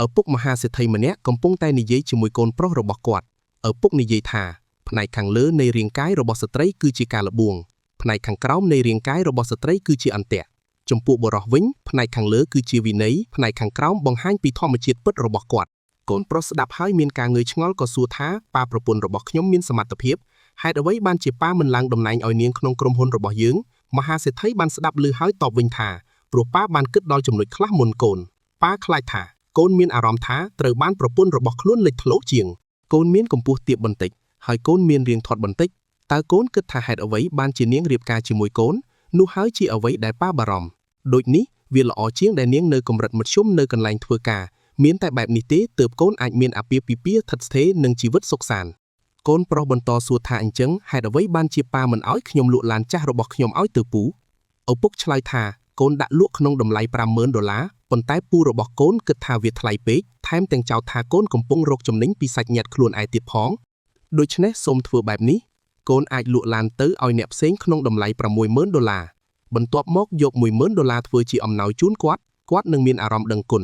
ឪពុកម្ហាសេដ្ឋីម្នាក់កំពុងតែនិយាយជាមួយកូនប្រុសរបស់គាត់ឪពុកនិយាយថាផ្នែកខាងលើនៃរាងកាយរបស់ស្ត្រីគឺជាការលបួងផ្នែកខាងក្រោមនៃរាងកាយរបស់ស្ត្រីគឺជាអន្ទាក់ចំពោះបុរសវិញផ្នែកខាងលើគឺជាវិន័យផ្នែកខាងក្រោមបង្ហាញពីធម្មជាតិពិតរបស់គាត់កូនប្រុសស្ដាប់ហើយមានការងឿឆ្ងល់ក៏សួរថាប៉ាប្រពន្ធរបស់ខ្ញុំមានសមត្ថភាពហេតុអ្វីបានជាប៉ាមិនឡើងតំណែងឲ្យនាងក្នុងក្រុមហ៊ុនរបស់យើងមហាសេដ្ឋីបានស្ដាប់ឮហើយតបវិញថាព្រោះប៉ាបានគិតដល់ចំណុចខ្លះមុនកូនប៉ាខ្លាចថាកូនមានអារម្មណ៍ថាត្រូវបានប្រពន្ធរបស់ខ្លួនលេចធ្លោជាងកូនមានកម្ពស់ទាបបន្តិចហើយកូនមានរាងធាត់បន្តិចតើកូនគិតថាហេតុអ្វីបានជានាងរៀបការជាមួយកូននោះហើយជាអ្វីដែលប៉ាបារម្ភដូចនេះវាល្អជាងដែលនាងនៅកម្រិតមធ្យមនៅកន្លែងធ្វើការមានតែបែបនេះទេទើបកូនអាចមានអាពាហ៍ពិពាហ៍ស្ថិតស្ថេរនិងជីវិតសុខសាន្តកូនប្រុសបន្តសួរថាអញ្ចឹងហេតុអ្វីបានជាប៉ាមិនឲ្យខ្ញុំលក់ឡានចាស់របស់ខ្ញុំឲ្យទៅពូឪពុកឆ្លើយថាកូនដាក់លក់ក្នុងតម្លៃ$50,000ប៉ុន្តែពូរបស់កូនគិតថាវាថ្លៃពេកថែមទាំងចោទថាកូនកំពុងរកចំណេញពីសាច់ញាតិខ្លួនឯទៀតផងដូច្នេះសូមធ្វើបែបនេះកូនអាចលក់ឡានទៅឲ្យអ្នកផ្សេងក្នុងតម្លៃ$60,000បន្ទាប់មកយក$10,000ធ្វើជាអំណោយជូនគាត់នឹងមានអារម្មណ៍ដឹងគុណ